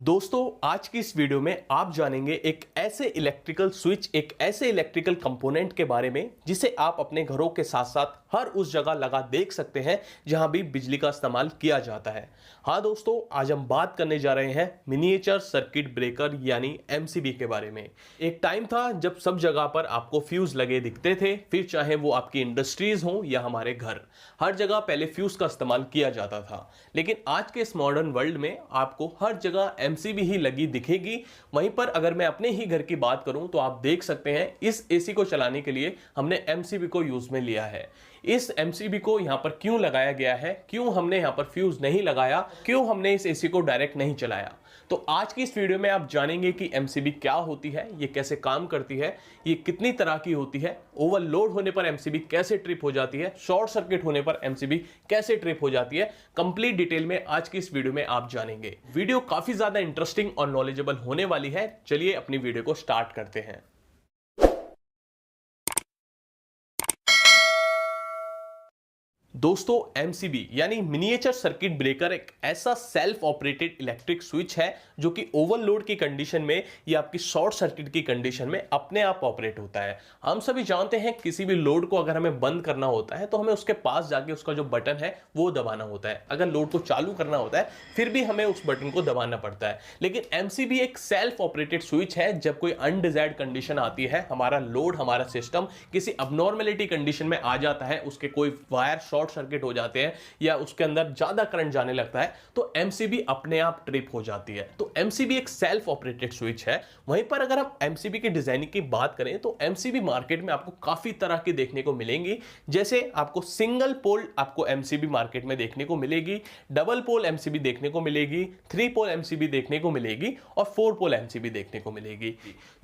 दोस्तों आज की इस वीडियो में आप जानेंगे एक ऐसे इलेक्ट्रिकल स्विच, एक ऐसे इलेक्ट्रिकल कंपोनेंट के बारे में जिसे आप अपने घरों के साथ साथ हर उस जगह लगा देख सकते हैं जहां भी बिजली का इस्तेमाल किया जाता है। हाँ दोस्तों, आज हम बात करने जा रहे हैं मिनिएचर सर्किट ब्रेकर यानी एमसीबी के बारे में। एक टाइम था जब सब जगह पर आपको फ्यूज लगे दिखते थे, फिर चाहे वो आपकी इंडस्ट्रीज हो या हमारे घर, हर जगह पहले फ्यूज का इस्तेमाल किया जाता था। लेकिन आज के इस मॉडर्न वर्ल्ड में आपको हर जगह एमसीबी ही लगी दिखेगी। वहीं पर अगर मैं अपने ही घर की बात करूं तो आप देख सकते हैं इस एसी को चलाने के लिए हमने एमसीबी को यूज में लिया है। इस एमसीबी को यहां पर क्यों लगाया गया है, क्यों हमने यहां पर फ्यूज नहीं लगाया, क्यों हमने इस एसी को डायरेक्ट नहीं चलाया, तो आज की इस वीडियो में आप जानेंगे कि एमसीबी क्या होती है, ये कैसे काम करती है, ये कितनी तरह की होती है, ओवरलोड होने पर एमसीबी कैसे ट्रिप हो जाती है, शॉर्ट सर्किट होने पर एमसीबी कैसे ट्रिप हो जाती है। कंप्लीट डिटेल में आज की इस वीडियो में आप जानेंगे। वीडियो काफी ज्यादा इंटरेस्टिंग और नॉलेजेबल होने वाली है। चलिए अपनी वीडियो को स्टार्ट करते हैं। दोस्तों एमसीबी यानी मिनिएचर सर्किट ब्रेकर एक ऐसा सेल्फ ऑपरेटेड इलेक्ट्रिक स्विच है जो कि ओवरलोड की कंडीशन में या आपकी शॉर्ट सर्किट की कंडीशन में अपने आप ऑपरेट होता है। हम सभी जानते हैं किसी भी लोड को अगर हमें बंद करना होता है तो हमें उसके पास जाके उसका जो बटन है वो दबाना होता है। अगर लोड को चालू करना होता है फिर भी हमें उस बटन को दबाना पड़ता है। लेकिन एमसीबी एक सेल्फ ऑपरेटेड स्विच है। जब कोई अनडिजायर्ड कंडीशन आती है, हमारा लोड, हमारा सिस्टम किसी अबनॉर्मेलिटी कंडीशन में आ जाता है, उसके कोई वायर शॉर्ट सर्किट हो जाते हैं या उसके अंदर ज्यादा करंट जाने लगता है, तो एमसीबी अपने आप ट्रिप हो जाती है। तो एमसीबी एक सेल्फ ऑपरेटेड स्विच है। वहीं पर अगर हम एमसीबी की डिजाइनिंग की बात करें तो एमसीबी मार्केट में आपको काफी तरह की देखने को मिलेंगी। जैसे आपको सिंगल पोल आपको एमसीबी मार्केट में देखने को मिलेगी, डबल पोल एमसीबी देखने को मिलेगी, 3 पोल एमसीबी देखने को मिलेगी और 4 पोल एमसीबी देखने को मिलेगी।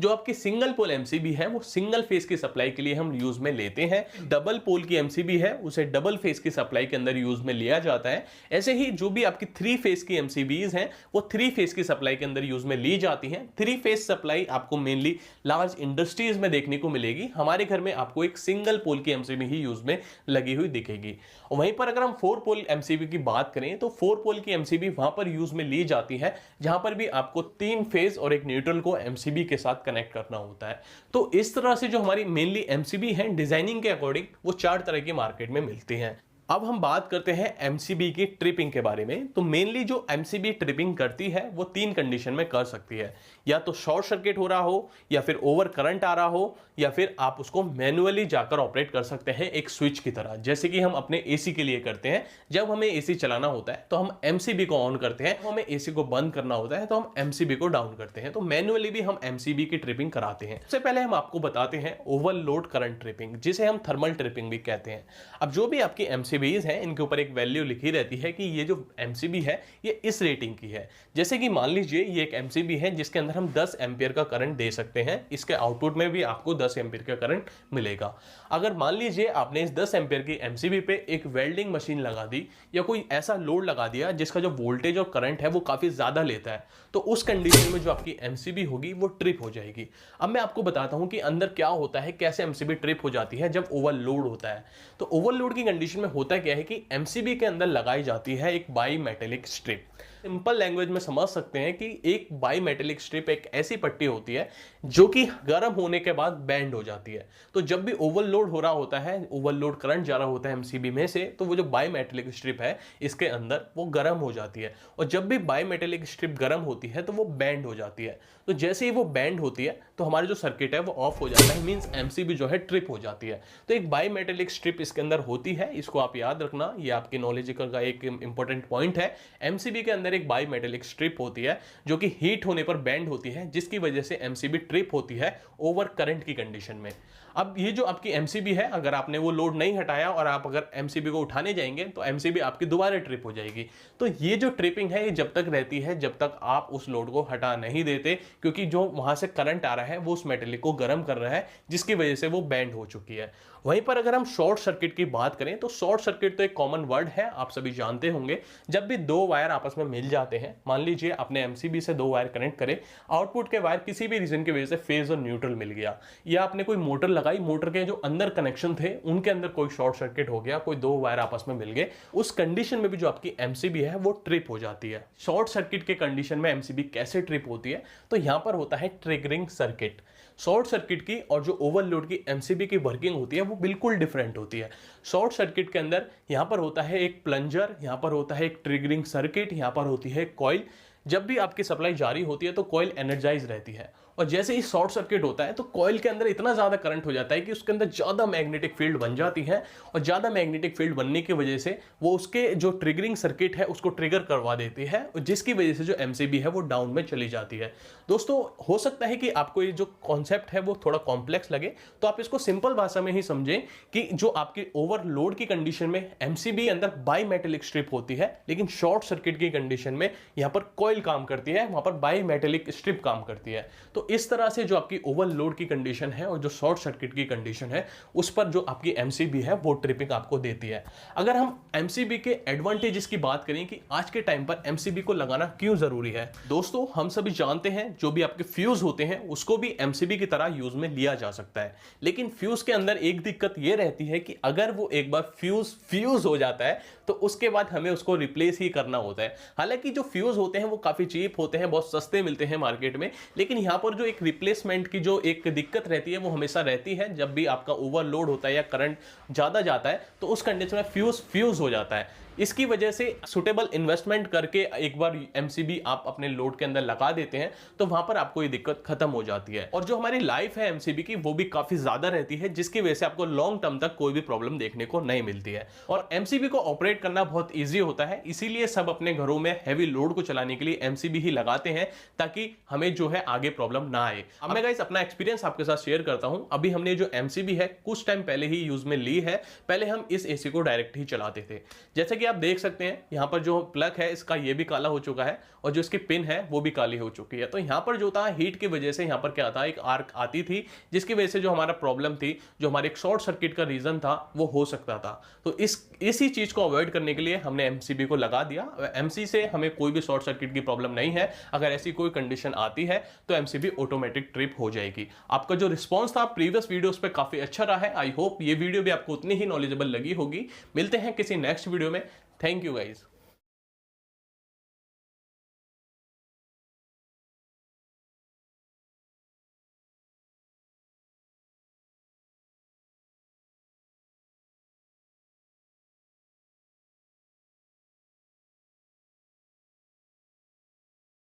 जो आपकी सिंगल पोल एमसीबी है वो सिंगल फेज की सप्लाई के लिए हम यूज में लेते हैं। डबल पोल की एमसीबी है उसे डबल फेज की सप्लाई के अंदर यूज में लिया जाता है। ऐसे ही जो भी आपकी 3 फेज की एमसीबीज हैं वो 3 फेज की सप्लाई के अंदर यूज में ली जाती हैं। 3 फेज सप्लाई आपको मेनली लार्ज इंडस्ट्रीज में देखने को मिलेगी। हमारे घर में आपको एक सिंगल पोल की एमसीबी ही यूज में लगी हुई दिखेगी। वहीं पर अगर हम 4 पोल एमसीबी की बात करें तो 4 पोल की एमसीबी वहां पर यूज में ली जाती है जहां पर भी आपको 3 फेज और एक न्यूट्रल को एमसीबी के साथ कनेक्ट करना होता है। तो इस तरह से जो हमारी मेनली एमसीबी है डिजाइनिंग के अकॉर्डिंग वो 4 तरह की मार्केट में मिलती हैं। अब हम बात करते हैं एमसीबी की ट्रिपिंग के बारे में। तो मेनली जो एमसीबी ट्रिपिंग करती है वो 3 कंडीशन में कर सकती है। या तो शॉर्ट सर्किट हो रहा हो, या फिर ओवर करंट आ रहा हो, या फिर आप उसको मैन्युअली जाकर ऑपरेट कर सकते हैं एक स्विच की तरह, जैसे कि हम अपने एसी के लिए करते हैं। जब हमें एसी चलाना होता है तो हम एमसीबी को ऑन करते हैं, हमें एसी को बंद करना होता है तो हम एमसीबी को डाउन करते हैं। तो मैन्युअली भी हम एमसीबी की ट्रिपिंग कराते हैं। सबसे पहले हम आपको बताते हैं ओवरलोड करंट ट्रिपिंग, जिसे हम थर्मल ट्रिपिंग भी कहते हैं। अब जो भी आपकी एमसीबीज हैं इनके ऊपर एक वैल्यू लिखी रहती है कि ये जो एमसीबी है ये इस रेटिंग की है। जैसे कि मान लीजिए ये एक एमसीबी है जिसके अंदर हम 10 एम्पियर का करंट दे सकते हैं। इसके आउटपुट में भी आपको 10 एम्पियर का करंट मिलेगा। अगर मान लीजिए आपने इस 10 एम्पियर की एमसीबी पे एक वेल्डिंग मशीन लगा दी या कोई ऐसा लोड लगा दिया जिसका जो वोल्टेज और करंट है वो काफी ज्यादा लेता है, तो उस कंडीशन में जो आपकी एमसीबी होगी वो ट्रिप हो जाएगी। अब मैं आपको बताता हूं कि अंदर क्या होता है, कैसे एमसीबी ट्रिप हो जाती है जब ओवरलोड होता है। तो ओवरलोड की कंडीशन में होता क्या है कि एमसीबी के अंदर लगाई जाती है एक by metallic strip. Simple language में समझ सकते हैं कि एक बाई मेटेलिक स्ट्रिप एक ऐसी पट्टी होती है जो कि गर्म होने के बाद बैंड हो जाती है। तो जब भी ओवरलोड हो रहा होता है, ओवरलोड करंट जा रहा होता है एमसीबी में से, तो वो जो बाई मेटेलिक स्ट्रिप है इसके अंदर वो गर्म हो जाती है। और जब भी बाई मेटेलिक स्ट्रिप गर्म होती है तो वो बैंड हो जाती है। तो जैसे ही वो बैंड होती है तो हमारी जो सर्किट है वो ऑफ हो जाता है, मींस एमसीबी जो है ट्रिप हो जाती है। तो एक बाई मेटेलिक स्ट्रिप इसके अंदर होती है, इसको आप याद रखना, ये आपकी नॉलेज का एक इंपॉर्टेंट पॉइंट है। एमसीबी के अंदर एक बाई मेटेलिक स्ट्रिप होती है जो कि हीट होने पर बैंड होती है, जिसकी वजह से एमसीबी ट्रिप होती है ओवर करंट की कंडीशन में। अब ये जो आपकी एमसीबी है, अगर आपने वो लोड नहीं हटाया और आप अगर एमसीबी को उठाने जाएंगे तो एमसीबी आपकी दोबारा ट्रिप हो जाएगी। तो ये जो ट्रिपिंग है ये जब तक रहती है जब तक आप उस लोड को हटा नहीं देते, क्योंकि जो वहां से करंट आ रहा है वो उस मेटेलिक को गर्म कर रहा है, जिसकी वजह से वो बैंड हो चुकी है। वहीं पर अगर हम शॉर्ट सर्किट की बात करें तो शॉर्ट सर्किट तो एक कॉमन वर्ड है, आप सभी जानते होंगे। जब भी 2 वायर आपस में मिल जाते हैं, मान लीजिए आपने एमसीबी से 2 वायर कनेक्ट करे, आउटपुट के वायर किसी भी रीजन की वजह से फेज और न्यूट्रल मिल गया, या आपने कोई मोटर लगाई, मोटर के जो अंदर कनेक्शन थे उनके अंदर कोई शॉर्ट सर्किट हो गया, कोई 2 वायर आपस में मिल गए, उस कंडीशन में भी जो आपकी एमसीबी है वो ट्रिप हो जाती है। शॉर्ट सर्किट के कंडीशन में एमसीबी कैसे ट्रिप होती है, तो यहां पर होता है ट्रिगरिंग सर्किट। शॉर्ट सर्किट की और जो ओवरलोड की एमसीबी की वर्किंग होती है वो बिल्कुल डिफरेंट होती है। शॉर्ट सर्किट के अंदर यहां पर होता है एक प्लंजर, यहां पर होता है एक ट्रिगरिंग सर्किट, यहां पर होती है कॉइल। जब भी आपकी सप्लाई जारी होती है तो कॉइल एनर्जाइज रहती है, और जैसे ही शॉर्ट सर्किट होता है तो कॉइल के अंदर इतना ज्यादा करंट हो जाता है कि उसके अंदर ज्यादा मैग्नेटिक फील्ड बन जाती है, और ज्यादा मैग्नेटिक फील्ड बनने की वजह से वो उसके जो ट्रिगरिंग सर्किट है उसको ट्रिगर करवा देती है, जिसकी वजह से जो एमसीबी है वो डाउन में चली जाती है। दोस्तों, हो सकता है कि आपको ये जो कॉन्सेप्ट है वो थोड़ा कॉम्प्लेक्स लगे, तो आप इसको सिंपल भाषा में ही समझें कि जो आपके ओवरलोड की कंडीशन में एमसीबी अंदर बाई मेटेलिक स्ट्रिप होती है, लेकिन शॉर्ट सर्किट की कंडीशन में यहां पर कॉइल काम करती है, वहां पर बाई मेटेलिक स्ट्रिप काम करती है। तो इस तरह से जो आपकी ओवरलोड की कंडीशन है और जो शॉर्ट सर्किट की कंडीशन है उस पर जो आपकी एमसीबी है वो ट्रिपिंग आपको देती है। अगर हम एमसीबी के एडवांटेजेस की बात करें कि आज के टाइम पर एमसीबी को लगाना क्यों जरूरी है, दोस्तों हम सभी जानते हैं जो भी आपके फ्यूज होते हैं उसको भी एमसीबी की तरह यूज में लिया जा सकता है, लेकिन फ्यूज के अंदर एक दिक्कत यह रहती है कि अगर वो एक बार फ्यूज हो जाता है तो उसके बाद हमें उसको रिप्लेस ही करना होता है। हालांकि जो फ्यूज होते हैं वो काफी चीप होते हैं, बहुत सस्ते मिलते हैं मार्केट में, लेकिन यहां पर जो एक रिप्लेसमेंट की जो एक दिक्कत रहती है वो हमेशा रहती है। जब भी आपका ओवरलोड होता है या करंट ज्यादा जाता है तो उस कंडीशन में फ्यूज हो जाता है। इसकी वजह से सुटेबल इन्वेस्टमेंट करके एक बार एमसीबी आप अपने लोड के अंदर लगा देते हैं तो वहां पर आपको ये दिक्कत खत्म हो जाती है, और जो हमारी लाइफ है एमसीबी की वो भी काफी ज्यादा रहती है, जिसकी वजह से आपको लॉन्ग टर्म तक कोई भी प्रॉब्लम देखने को नहीं मिलती है। और एमसीबी को ऑपरेट करना बहुत ईजी होता है, इसीलिए सब अपने घरों में हैवी लोड को चलाने के लिए एमसीबी ही लगाते हैं ताकि हमें जो है आगे प्रॉब्लम ना आए। अब मैं गाइस अपना एक्सपीरियंस आपके साथ शेयर करता हूं। अभी हमने जो एमसीबी है कुछ टाइम पहले ही यूज में ली है। पहले हम इस एसी को डायरेक्ट ही चलाते थे, जैसे कि आप देख सकते हैं यहां पर जो प्लग है इसका ये भी काला हो चुका है, और जो इसकी पिन है वो भी काली हो चुकी है। तो यहां पर जो था हीट की वजह से यहां पर क्या था, एक आर्क आती थी जिसकी वजह से जो हमारा प्रॉब्लम थी, जो हमारे एक शॉर्ट सर्किट का रीजन था वो हो सकता था। तो इसी चीज को अवॉइड करने के लिए हमने एमसीबी को लगा दिया। एमसी से हमें कोई भी शॉर्ट सर्किट की प्रॉब्लम नहीं है। अगर ऐसी कोई कंडीशन आती है तो एमसीबी ऑटोमेटिक ट्रिप हो जाएगी। आपका जो रिस्पॉन्स था प्रीवियस वीडियोस पे काफी अच्छा रहा है। आई होप ये वीडियो भी आपको उतनी ही नॉलेजेबल लगी होगी। मिलते हैं किसी नेक्स्ट वीडियो में। Thank you guys.